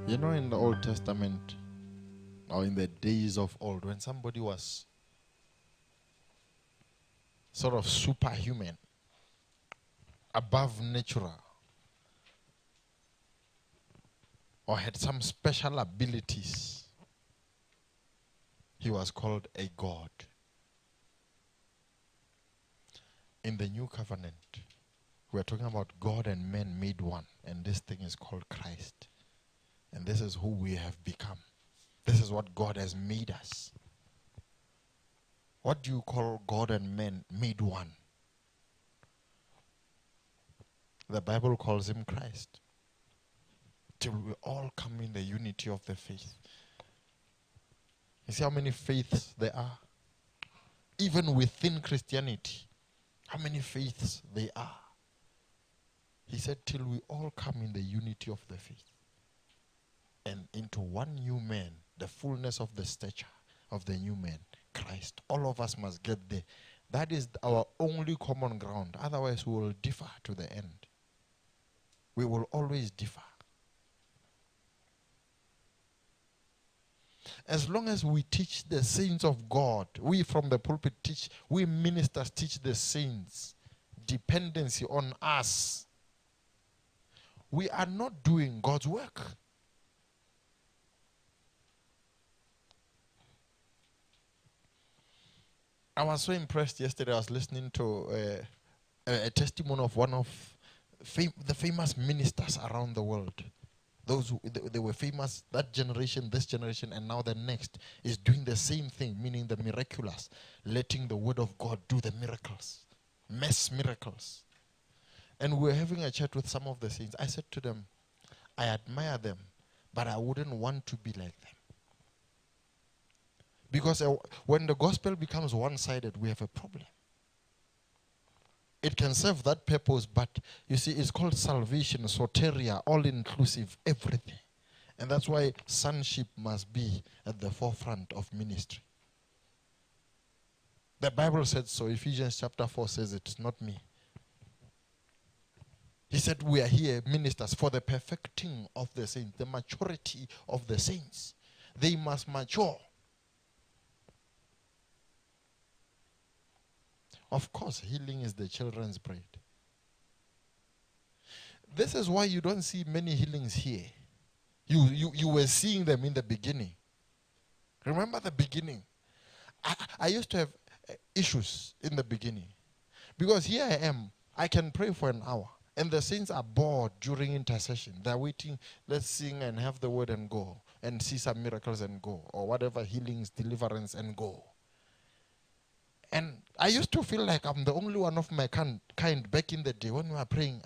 You know, in the Old Testament, or in the days of old, when somebody was sort of superhuman, above natural, or had some special abilities, he was called a god. In the new covenant, we're talking about God and man made one, and this thing is called Christ. And this is who we have become. This is what God has made us. What do you call God and man made one? The Bible calls him Christ. Till we all come in the unity of the faith. You see how many faiths there are? Even within Christianity, how many faiths there are? He said, till we all come in the unity of the faith and into one new man, the fullness of the stature of the new man, Christ. All of us must get there. That is our only common ground. Otherwise, we will differ to the end. We will always differ. As long as we teach the saints of God, we from the pulpit teach, we ministers teach the saints dependency on us, we are not doing God's work. I was so impressed yesterday. I was listening to a testimony of one of the famous ministers around the world. Those who, they were famous, that generation, this generation, and now the next is doing the same thing, meaning the miraculous, letting the word of God do the miracles, mass miracles. And we were having a chat with some of the saints. I said to them, I admire them, but I wouldn't want to be like them. Because when the gospel becomes one-sided, we have a problem. It can serve that purpose, but you see, it's called salvation, soteria, all-inclusive, everything. And that's why sonship must be at the forefront of ministry. The Bible said so. Ephesians chapter 4 says it. It's not me. He said we are here, ministers, for the perfecting of the saints, the maturity of the saints. They must mature. Of course, healing is the children's bread. This is why you don't see many healings here. You were seeing them in the beginning. Remember the beginning? I used to have issues in the beginning. Because here I am, I can pray for an hour. And the saints are bored during intercession. They're waiting, let's sing and have the word and go. And see some miracles and go. Or whatever, healings, deliverance and go. And I used to feel like I'm the only one of my kind back in the day when we were praying.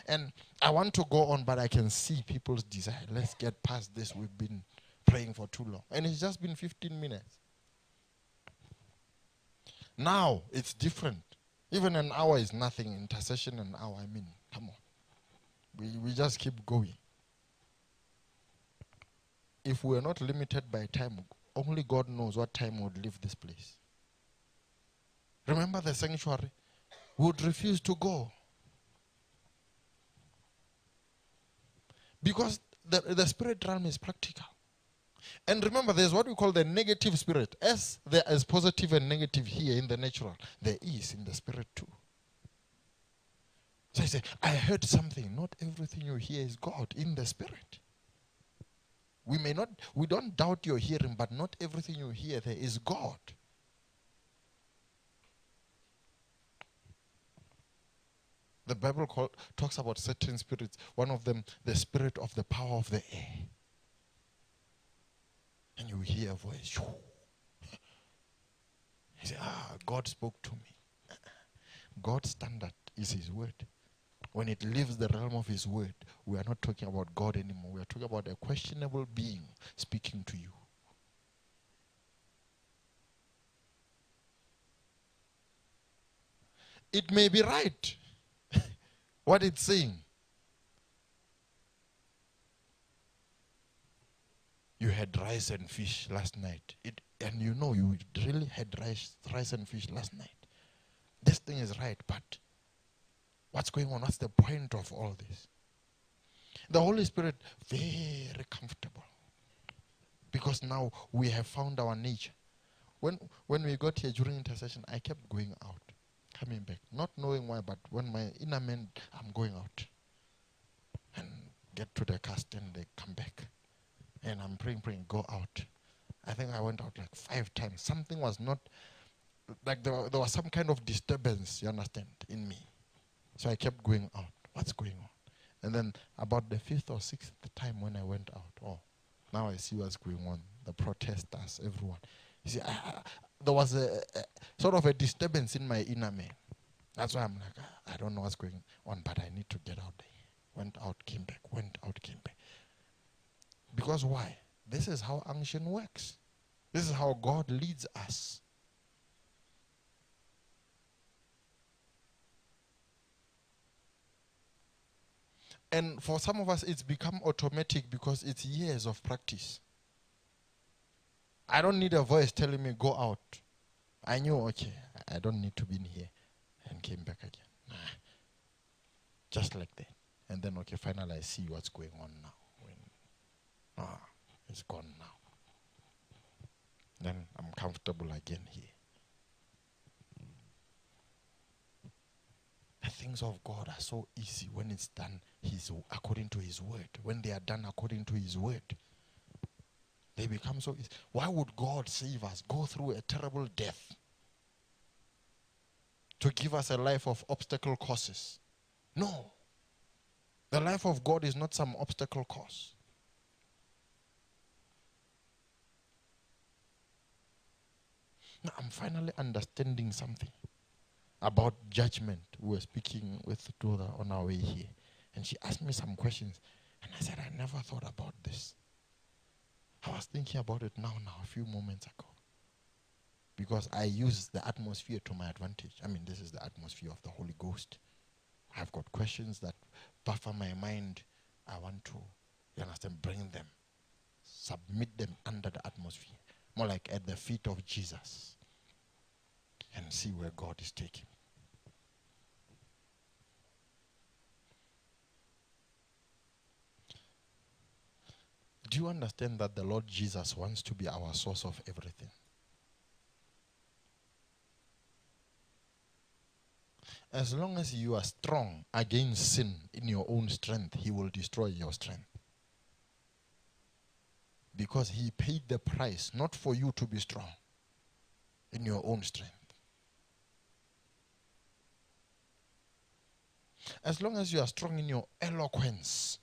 And I want to go on, but I can see people's desire. Let's get past this. We've been praying for too long. And it's just been 15 minutes. Now, it's different. Even an hour is nothing. Intercession an hour, I mean, come on. We just keep going. If we're not limited by time, only God knows what time would leave this place. Remember the sanctuary? Would refuse to go. Because the spirit realm is practical. And remember, there's what we call the negative spirit. As there is positive and negative here in the natural, there is in the spirit too. So I say, I heard something. Not everything you hear is God in the spirit. We don't doubt your hearing, but not everything you hear there is God. The Bible talks about certain spirits. One of them, the spirit of the power of the air. And you hear a voice. You say, God spoke to me. God's standard is his word. When it leaves the realm of his word, we are not talking about God anymore. We are talking about a questionable being speaking to you. It may be right. What it's saying. You had rice and fish last night. And you know you really had rice and fish last night. This thing is right, but what's going on? What's the point of all this? The Holy Spirit, very comfortable. Because now we have found our nature. When we got here during intercession, I kept going out, coming back. Not knowing why, but when my inner man, I'm going out. And get to the cast and they come back. And I'm praying, go out. I think I went out like 5 times. Something was not, like there was some kind of disturbance, you understand, in me. So I kept going out. What's going on? And then about the 5th or 6th time when I went out, oh, now I see what's going on. The protesters, everyone. You see, there was a sort of a disturbance in my inner man. That's why I'm like, I don't know what's going on, but I need to get out there. Went out, came back, went out, came back. Because why? This is how unction works. This is how God leads us. And for some of us, it's become automatic because it's years of practice. I don't need a voice telling me, go out. I knew, okay, I don't need to be in here. And came back again. Nah. Just like that. And then, okay, finally I see what's going on now. It's gone now. Then I'm comfortable again here. The things of God are so easy when it's done according to His word. When they are done according to His word, they become so easy. Why would God save us, go through a terrible death to give us a life of obstacle courses? No. The life of God is not some obstacle course. Now I'm finally understanding something about judgment. We were speaking with Dora on our way here. And she asked me some questions. And I said, I never thought about this. I was thinking about it now, a few moments ago. Because I use the atmosphere to my advantage. I mean, this is the atmosphere of the Holy Ghost. I've got questions that buffer my mind. I want to, you understand, bring them, submit them under the atmosphere. More like at the feet of Jesus. And see where God is taking. Do you understand that the Lord Jesus wants to be our source of everything? As long as you are strong against sin in your own strength, He will destroy your strength. Because He paid the price, not for you to be strong in your own strength. As long as you are strong in your eloquence,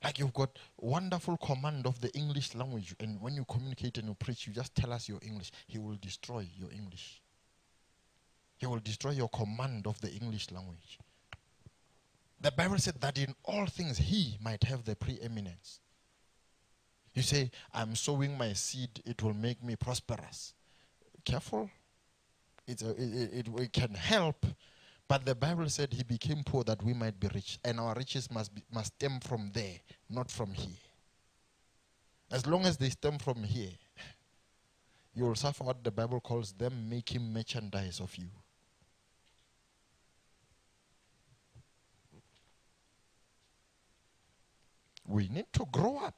like you've got wonderful command of the English language, and when you communicate and you preach, you just tell us your English, He will destroy your English. He will destroy your command of the English language. The Bible said that in all things He might have the preeminence. You say, I'm sowing my seed, it will make me prosperous. Careful. It can help. But the Bible said He became poor that we might be rich. And our riches must stem from there, not from here. As long as they stem from here, you will suffer what the Bible calls them making merchandise of you. We need to grow up.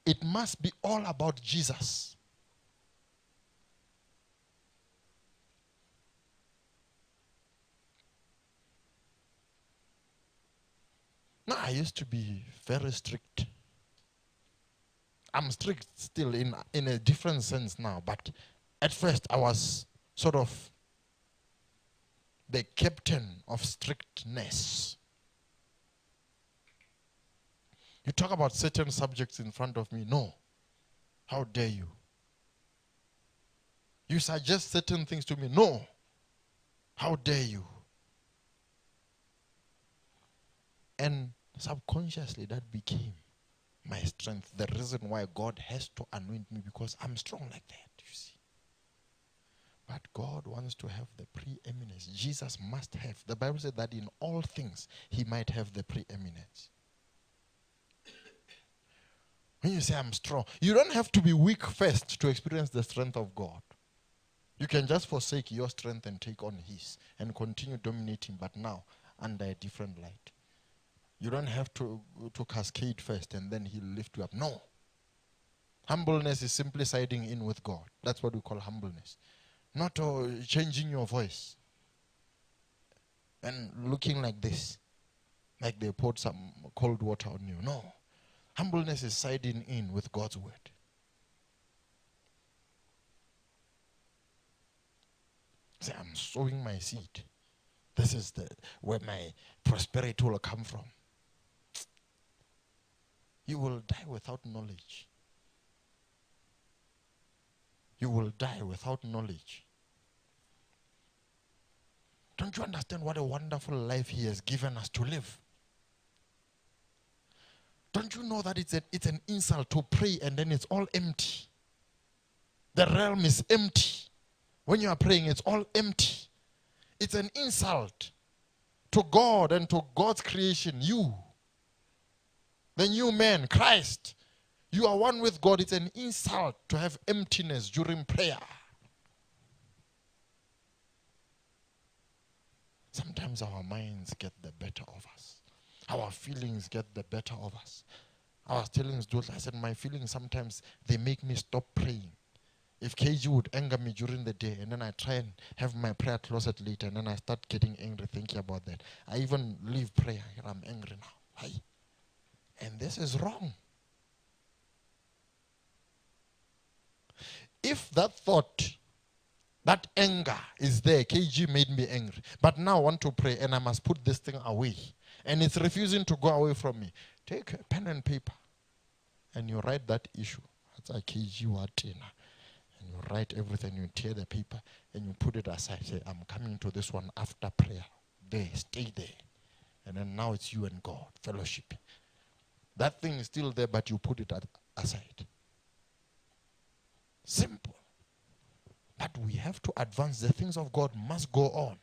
It must be all about Jesus. Now, I used to be very strict. I'm strict still in a different sense now, but at first I was sort of the captain of strictness. You talk about certain subjects in front of me. No. How dare you? You suggest certain things to me. No. How dare you? And subconsciously that became my strength. The reason why God has to anoint me, because I'm strong like that, you see. But God wants to have the preeminence. Jesus must have. The Bible said that in all things He might have the preeminence. When you say I'm strong, you don't have to be weak first to experience the strength of God. You can just forsake your strength and take on His and continue dominating. But now, under a different light. You don't have to cascade first and then he'll lift you up. No. Humbleness is simply siding in with God. That's what we call humbleness. Not changing your voice and looking like this, like they poured some cold water on you. No. Humbleness is siding in with God's word. Say, I'm sowing my seed. This is where my prosperity will come from. You will die without knowledge. You will die without knowledge. Don't you understand what a wonderful life he has given us to live? Don't you know that it's an insult to pray and then it's all empty? The realm is empty. When you are praying, it's all empty. It's an insult to God and to God's creation, you. The new man, Christ. You are one with God. It's an insult to have emptiness during prayer. Sometimes our minds get the better of us. Our feelings get the better of us. I was telling Zdul, I said, my feelings sometimes, they make me stop praying. If KG would anger me during the day, and then I try and have my prayer closet later, and then I start getting angry thinking about that. I even leave prayer. I'm angry now. Why? And this is wrong. If that thought, that anger is there, KG made me angry, but now I want to pray and I must put this thing away, and it's refusing to go away from me, take a pen and paper and you write that issue. That's a KG Watina. And you write everything, you tear the paper and you put it aside. Say, I'm coming to this one after prayer. There, stay there. And then now it's you and God, fellowship. That thing is still there, but you put it aside. Simple. But we have to advance. The things of God must go on.